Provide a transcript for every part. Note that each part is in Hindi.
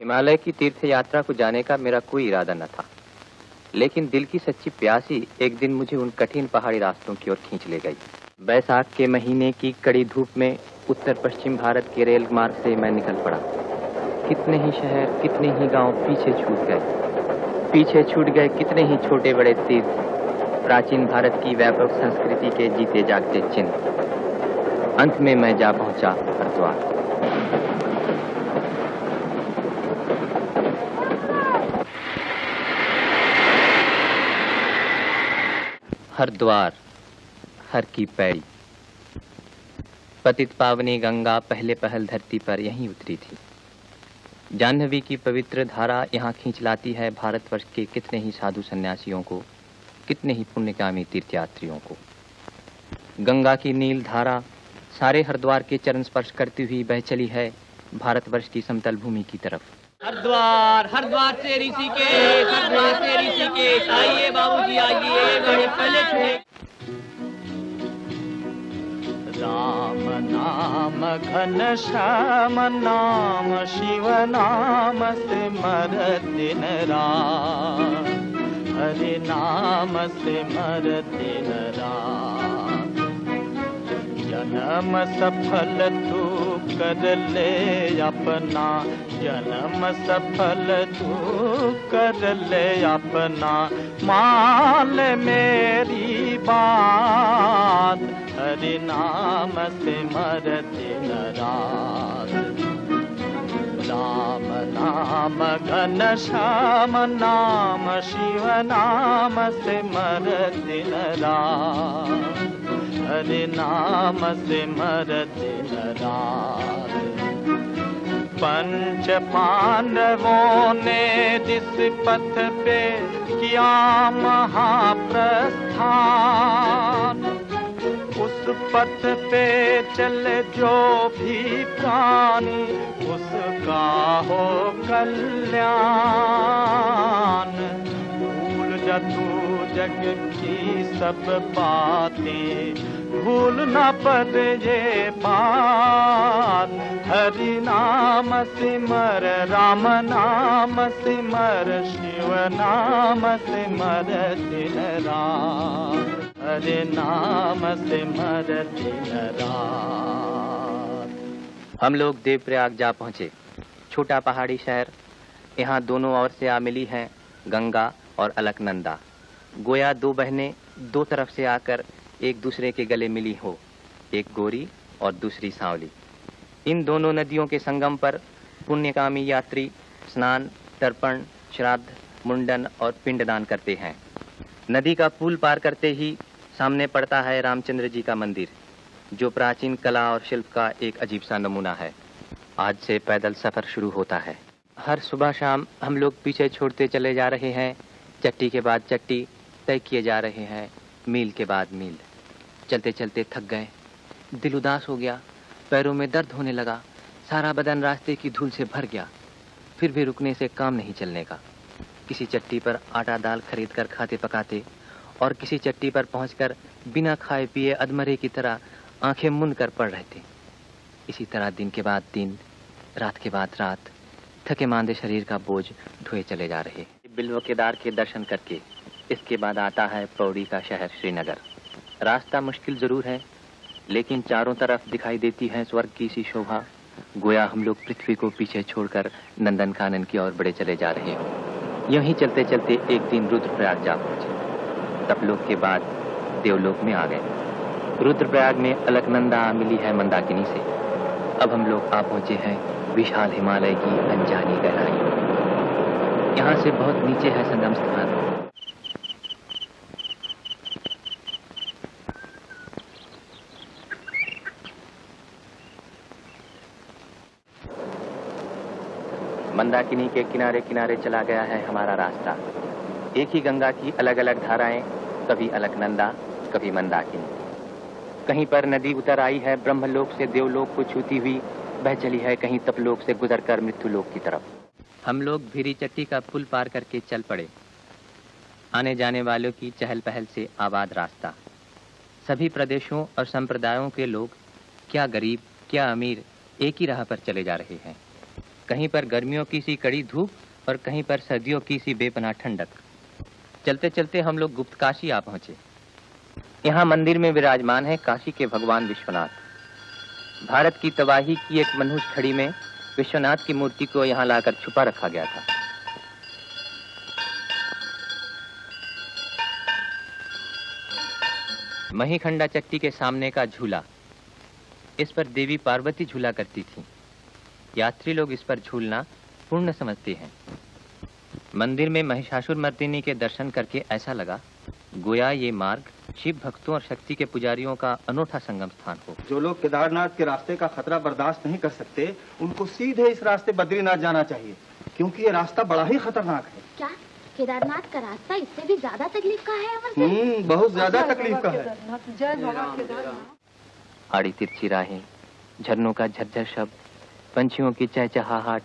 हिमालय की तीर्थ यात्रा को जाने का मेरा कोई इरादा न था, लेकिन दिल की सच्ची प्यास ही एक दिन मुझे उन कठिन पहाड़ी रास्तों की ओर खींच ले गई। बैसाख के महीने की कड़ी धूप में उत्तर पश्चिम भारत के रेल मार्ग से मैं निकल पड़ा। कितने ही शहर, कितने ही गांव पीछे छूट गए कितने ही छोटे बड़े तीर्थ, प्राचीन भारत की व्यापक संस्कृति के जीते जागते चिन्ह। अंत में मैं जा पहुंचा हरिद्वार। हरिद्वार, हर की पैड़ी। पतित पावनी गंगा पहले पहल धरती पर यहीं उतरी थी। जाह्नवी की पवित्र धारा यहाँ खींच लाती है भारतवर्ष के कितने ही साधु सन्यासियों को, कितने ही पुण्यकामी तीर्थयात्रियों को। गंगा की नील धारा सारे हरिद्वार के चरण स्पर्श करती हुई बह चली है भारतवर्ष की समतल भूमि की तरफ। हरिद्वार, हरिद्वार से ऋषिकेश, हरिद्वार से ऋषिकेश, आइए बाबूजी आइए, बड़े पहले छुए। राम नाम घन श्याम नाम, शिव नाम सिमर दिन रात, हरि नाम सिमर दिन रात। जन्म सफल तू कर ले अपना, जन्म सफल तू कर ले अपना, मान मेरी बात, हरि नाम सिमर दिन रात। राम नाम घन श्याम नाम, शिव नाम सिमर दिन रात, हरि नाम सिमर दिन रात। पंच पांडवों ने जिस पथ पे किया महाप्रस्थान, उस पथ पे चले जो भी प्राणी, उसका हो कल्याण। भूल जा तू जग की सब बातें, भूल न पद ये बात, हरि नाम सिमर, राम नाम सिमर, शिव नाम सिमर दिन रात, हरि नाम सिमर दिन रात। हम लोग देवप्रयाग जा पहुंचे, छोटा पहाड़ी शहर। यहाँ दोनों ओर से आ मिली हैं गंगा और अलकनंदा। गोया दो बहनें दो तरफ से आकर एक दूसरे के गले मिली हो, एक गोरी और दूसरी सांवली। इन दोनों नदियों के संगम पर पुण्यकामी यात्री स्नान, तर्पण, श्राद्ध, मुंडन और पिंडदान करते हैं। नदी का पुल पार करते ही सामने पड़ता है रामचंद्र जी का मंदिर, जो प्राचीन कला और शिल्प का एक अजीब सा नमूना है। आज से पैदल सफर शुरू होता है। हर सुबह शाम हम लोग पीछे छोड़ते चले जा रहे हैं, चट्टी के बाद चट्टी तय किए जा रहे हैं, मील के बाद मील। चलते चलते थक गए, दिल उदास हो गया, पैरों में दर्द होने लगा, सारा बदन रास्ते की धूल से भर गया। फिर भी रुकने से काम नहीं चलने का। किसी चट्टी पर आटा दाल खरीद कर खाते पकाते और किसी चट्टी पर पहुंचकर बिना खाए पिए अधमरे की तरह आंखें मूंद कर पड़ रहे थे। इसी तरह दिन के बाद दिन, रात के बाद रात, थके मांदे शरीर का बोझ ढोए चले जा रहे। बिल्व केदार के दर्शन करके इसके बाद आता है पौड़ी का शहर श्रीनगर। रास्ता मुश्किल जरूर है, लेकिन चारों तरफ दिखाई देती है स्वर्ग की सी शोभा। गोया हम लोग पृथ्वी को पीछे छोड़कर नंदन कानन की ओर बढ़े चले जा रहे हो। यूं ही चलते चलते एक दिन रुद्रप्रयाग जा पहुंचे। तपलोक के बाद देवलोक में आ गए। रुद्रप्रयाग में अलकनंदा मिली है मंदाकिनी से। अब हम लोग आ पहुंचे हैं विशाल हिमालय की अनजानी गहराई। यहाँ से बहुत नीचे है संगम स्थान। मंदाकिनी के किनारे किनारे चला गया है हमारा रास्ता। एक ही गंगा की अलग अलग धाराएं, कभी अलकनंदा, कभी मंदाकिनी। कहीं पर नदी उतर आई है ब्रह्मलोक से देवलोक को छूती हुई, बह चली है कहीं तपलोक से गुजरकर मृत्युलोक की तरफ। हम लोग भीरी चट्टी का पुल पार करके चल पड़े। आने जाने वालों की चहल पहल से आबाद रास्ता। सभी प्रदेशों और संप्रदायों के लोग, क्या गरीब क्या अमीर, एक ही राह पर चले जा रहे हैं। कहीं पर गर्मियों की सी कड़ी धूप और कहीं पर सर्दियों की सी बेपनाह ठंडक। चलते चलते हम लोग गुप्त काशी आ पहुंचे। यहाँ मंदिर में विराजमान है काशी के भगवान विश्वनाथ। भारत की तबाही की एक मनहूस खड़ी में विश्वनाथ की मूर्ति को यहाँ लाकर छुपा रखा गया था। महीखंडा चट्टी के सामने का झूला, इस पर देवी पार्वती झूला करती थी। यात्री लोग इस पर झूलना पुण्य समझते हैं। मंदिर में महिषासुर मर्दिनी के दर्शन करके ऐसा लगा गोया ये मार्ग शिव भक्तों और शक्ति के पुजारियों का अनोखा संगम स्थान हो। जो लोग केदारनाथ के रास्ते का खतरा बर्दाश्त नहीं कर सकते, उनको सीधे इस रास्ते बद्रीनाथ जाना चाहिए, क्योंकि ये रास्ता बड़ा ही खतरनाक है। क्या केदारनाथ का रास्ता इससे भी ज्यादा तकलीफ का है अमर सिंह? बहुत ज्यादा तकलीफ का है। आड़ी तिरछी राहें, झरनों का झरझर शब्द, पंछियों की चहचहाहट,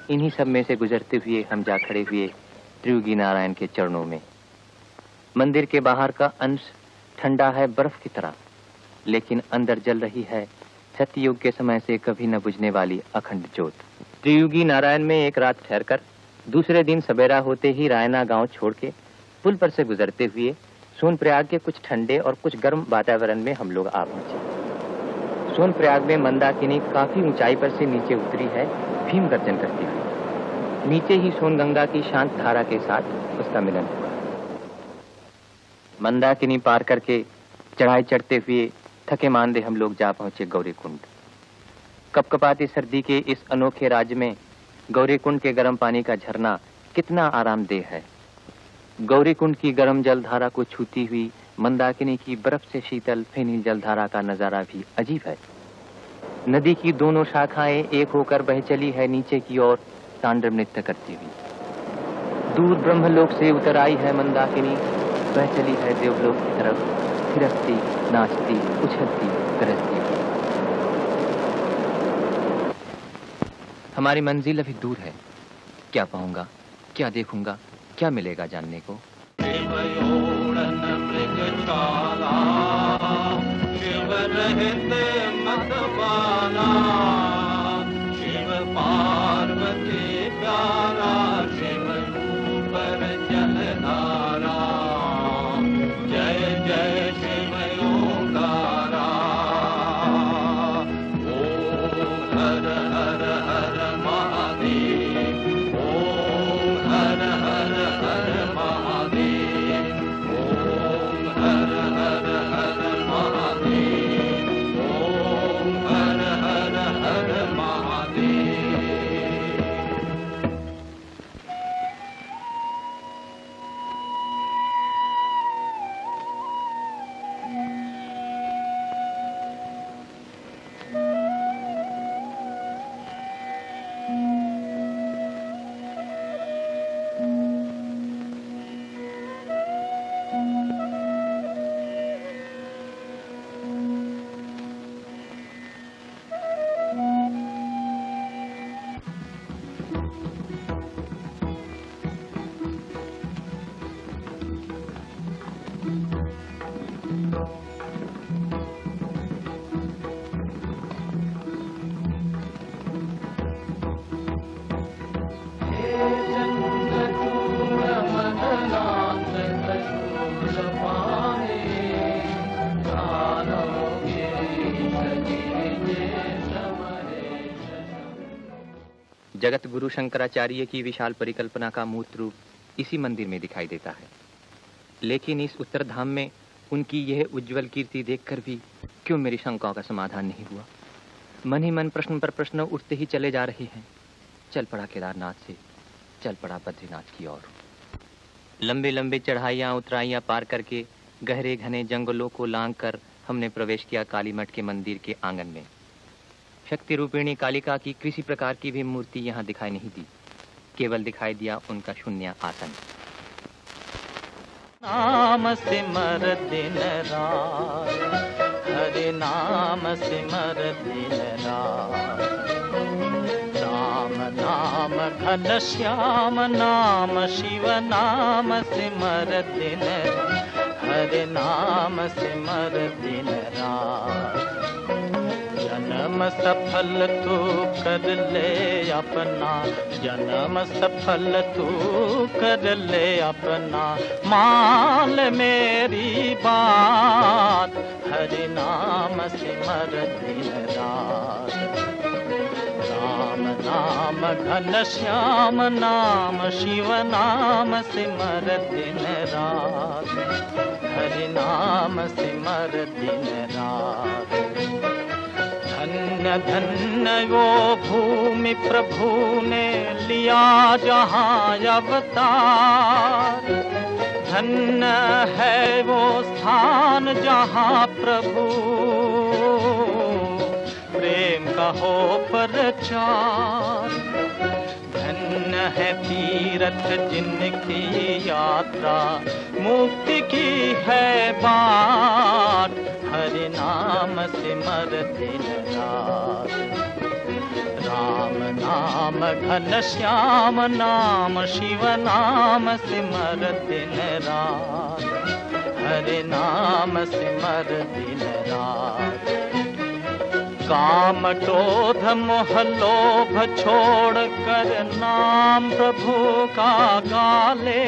इन्हीं सब में से गुजरते हुए हम जा खड़े हुए त्रियुगी नारायण के चरणों में। मंदिर के बाहर का अंश ठंडा है बर्फ की तरह, लेकिन अंदर जल रही है सत्ययुग के समय से कभी न बुझने वाली अखंड ज्योत। त्रियुगी नारायण में एक रात ठहरकर दूसरे दिन सवेरा होते ही रायना गांव छोड़ के पुल पर से गुजरते हुए सोनप्रयाग के कुछ ठंडे और कुछ गर्म वातावरण में हम लोग आ पहुंचे। सोनप्रयाग में मंदाकिनी काफी ऊंचाई पर से नीचे उतरी है भीम गर्जन करती हुई। नीचे ही सोनगंगा की शांत धारा के साथ उसका मिलन हुआ। मंदाकिनी पार करके चढ़ाई चढ़ते हुए थके मांदे हम लोग जा पहुंचे गौरीकुंड। कपकपाती सर्दी के इस अनोखे राज्य में गौरीकुंड के गर्म पानी का झरना कितना आरामदेह है। गौरीकुंड की गर्म जलधारा को छूती हुई मंदाकिनी की बर्फ से शीतल फेनी जलधारा का नजारा भी अजीब है। नदी की दोनों शाखाएं एक होकर बह चली है नीचे की ओर तांडव नृत्य करती हुई। दूर ब्रह्मलोक से उतर आई है मंदाकिनी, बह चली है देवलोक की तरफ, थिरकती, नाचती, उछलती, गरजती हुई। हमारी मंजिल अभी दूर है। क्या पाऊंगा, क्या देखूंगा, क्या मिलेगा जानने को। शिव रहित मतवाला, शिव पार्वती प्यारा, शिव ऊपर जलधारा, जय जय शिव ओंकारा। ओम हर हर हर महादेव, ओम हर हर हर महादेव, ओम हर हर हर महादेव, ओम हर हर हर महादेव। जगत गुरु शंकराचार्य की विशाल परिकल्पना का मूर्त रूप इसी मंदिर में दिखाई देता है। लेकिन इस उत्तरधाम में उनकी यह उज्जवल कीर्ति देखकर भी क्यों मेरी शंकाओं का समाधान नहीं हुआ। मन ही मन प्रश्न पर प्रश्न उठते ही चले जा रहे हैं। चल पड़ा केदारनाथ से, चल पड़ा बद्रीनाथ की ओर। लंबे लंबे चढ़ाइयाँ उतराइयाँ पार करके गहरे घने जंगलों को लांघ कर हमने प्रवेश किया काली मठ के मंदिर के आंगन में। शक्ति रूपिणी कालिका की किसी प्रकार की भी मूर्ति यहाँ दिखाई नहीं दी, केवल दिखाई दिया उनका शून्य आसन। नाम सिमर दिन रात, हरे नाम सिमर दिन रात, राम नाम घन श्याम नाम, शिव नाम सिमर दिन, हरे नाम सिमर दिन रात। जन्म सफल तू कर ले अपना, जन्म सफल तू कर ले अपना, मान ले मेरी बात, हरि नाम सिमर दिन रात। राम नाम घन श्याम नाम, शिव नाम सिमर दिन रात, हरि नाम सिमर दिन रात। धन्य धन्य वो भूमि प्रभु ने लिया जहाँ अवतार, धन्य है वो स्थान जहाँ प्रभु प्रेम का हो प्रचार। धन्य है तीर्थ जिनकी यात्रा, मुक्ति की है बात, हरि नाम सिमर दिन रात। राम नाम घन श्याम नाम, शिव नाम सिमर दिन रात, हरि नाम सिमर दिन रात। काम क्रोध मोह लोभ छोड़ कर नाम प्रभु का गाले,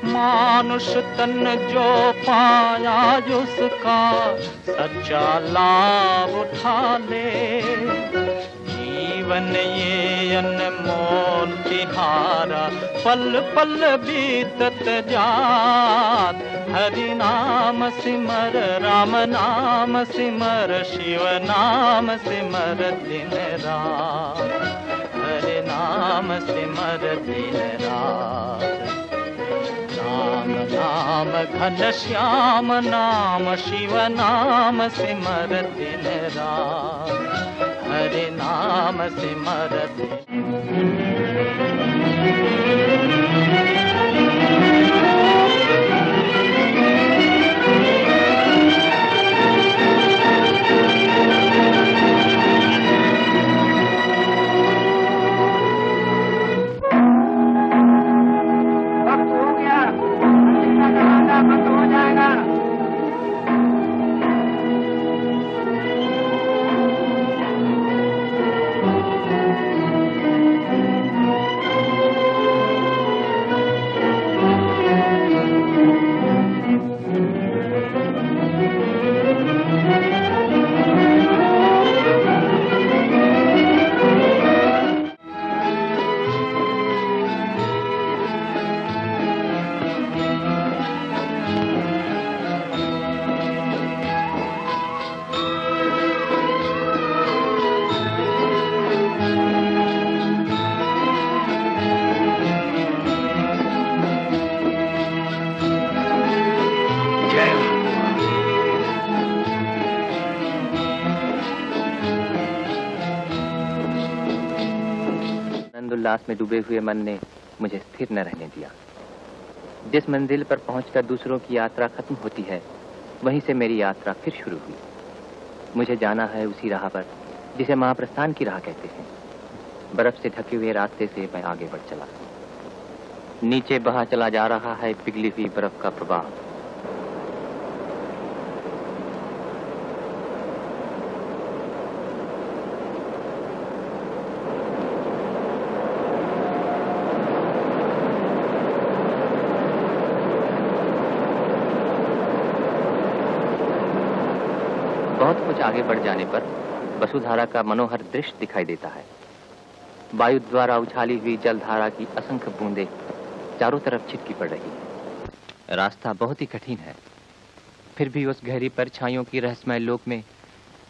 मानुष तन जो पाया उसका सच्चा लाभ उठा ले। जीवन ये अनमोल तिहारा, पल पल बीतत जात, हरि नाम सिमर राम नाम सिमर, शिव नाम सिमर दिन रात, हरि नाम सिमर दिन रात। राम नाम घन श्याम नाम, शिव नाम सिमर दिन रात, हरि नाम सिमर दिन। उल्लास में डूबे हुए मन ने मुझे स्थिर न रहने दिया। जिस मंजिल पर पहुंचकर दूसरों की यात्रा खत्म होती है, वहीं से मेरी यात्रा फिर शुरू हुई। मुझे जाना है उसी राह पर जिसे महाप्रस्थान की राह कहते हैं। बर्फ से ढके हुए रास्ते से मैं आगे बढ़ चला। नीचे बहा चला जा रहा है पिघली हुई बर्फ का प्रवाह। बहुत कुछ आगे बढ़ जाने पर वसुधारा का मनोहर दृश्य दिखाई देता है। वायु द्वारा उछाली हुई जलधारा की असंख्य बूंदें चारों तरफ छिटकी पड़ रही है। रास्ता बहुत ही कठिन है, फिर भी उस गहरी परछाइयों की रहस्यमय लोक में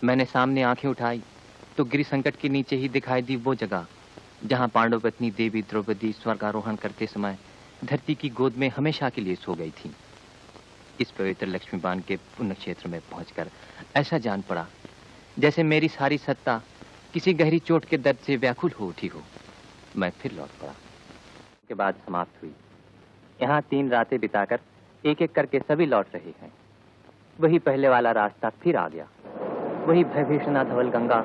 मैंने सामने आंखें उठाई तो गिरि संकट के नीचे ही दिखाई दी वो जगह जहां पांडव पत्नी देवी द्रौपदी स्वर्गारोहण करते समय धरती की गोद में हमेशा के लिए सो गई थी। इस पवित्र लक्ष्मीबान के पुण्य क्षेत्र में पहुंचकर ऐसा जान पड़ा जैसे मेरी सारी सत्ता किसी गहरी चोट के दर्द से व्याकुल हो उठी हो। मैं फिर लौट पड़ा। के बाद समाप्त हुई। यहाँ 3 रातें बिताकर एक एक करके सभी लौट रहे हैं। वही पहले वाला रास्ता फिर आ गया। वही भयभीषणा धवल गंगा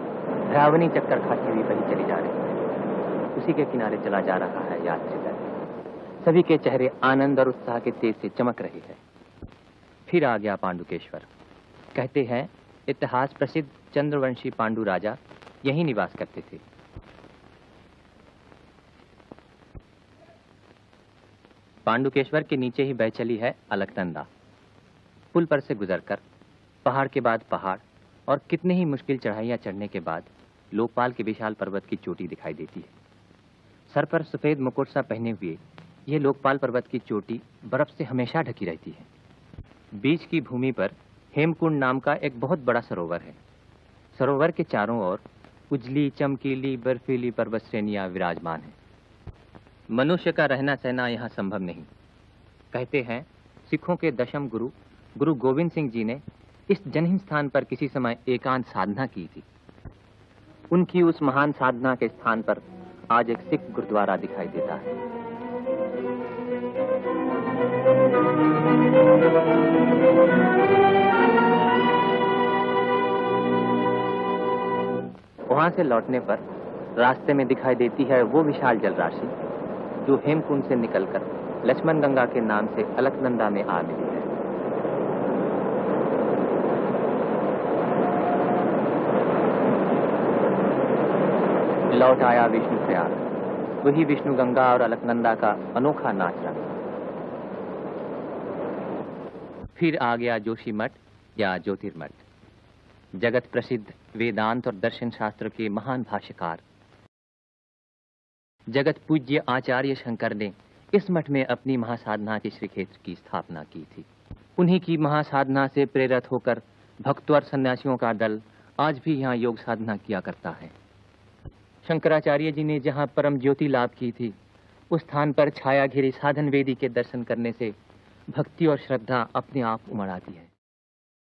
भयावनी चक्कर खाती हुई बही चली जा रही है। उसी के किनारे चला जा रहा है यात्री दल। सभी के चेहरे आनंद और उत्साह के तेज से चमक रहे हैं। फिर आ गया पांडुकेश्वर। कहते हैं इतिहास प्रसिद्ध चंद्रवंशी पांडु राजा यहीं निवास करते थे। पांडुकेश्वर के नीचे ही बह चली है अलकनंदा। पुल पर से गुजरकर पहाड़ के बाद पहाड़ और कितने ही मुश्किल चढ़ाइयां चढ़ने के बाद लोकपाल के विशाल पर्वत की चोटी दिखाई देती है। सर पर सफेद मुकुट सा पहने हुए ये लोकपाल पर्वत की चोटी बर्फ से हमेशा ढकी रहती है। बीच की भूमि पर हेमकुंड नाम का एक बहुत बड़ा सरोवर है। सरोवर के चारों ओर उजली चमकीली बर्फीली पर्वत श्रेणियां विराजमान हैं। मनुष्य का रहना सहना यहाँ संभव नहीं। कहते हैं सिखों के दशम गुरु गुरु गोविंद सिंह जी ने इस जनहीन स्थान पर किसी समय एकांत साधना की थी। उनकी उस महान साधना के स्थान पर आज एक सिख गुरुद्वारा दिखाई देता है। वहां से लौटने पर रास्ते में दिखाई देती है वो विशाल जलराशि जो हेमकुंड से निकलकर लक्ष्मण गंगा के नाम से अलकनंदा में आ मिली है। लौट आया विष्णु प्रयाग, वही विष्णु गंगा और अलकनंदा का अनोखा नाच रंग। फिर आ गया जोशी मठ या ज्योतिर्मठ। जगत प्रसिद्ध वेदांत और दर्शन शास्त्र के महान भाष्यकार जगत पूज्य आचार्य शंकर ने इस मठ में अपनी महासाधना के श्रीक्षेत्र की स्थापना की थी। उन्हीं की महासाधना से प्रेरित होकर भक्तों और सन्यासियों का दल आज भी यहाँ योग साधना किया करता है। शंकराचार्य जी ने जहाँ परम ज्योति लाभ की थी, उस स्थान पर छाया घिरी साधन वेदी के दर्शन करने से भक्ति और श्रद्धा अपने आप उमड़ आती है।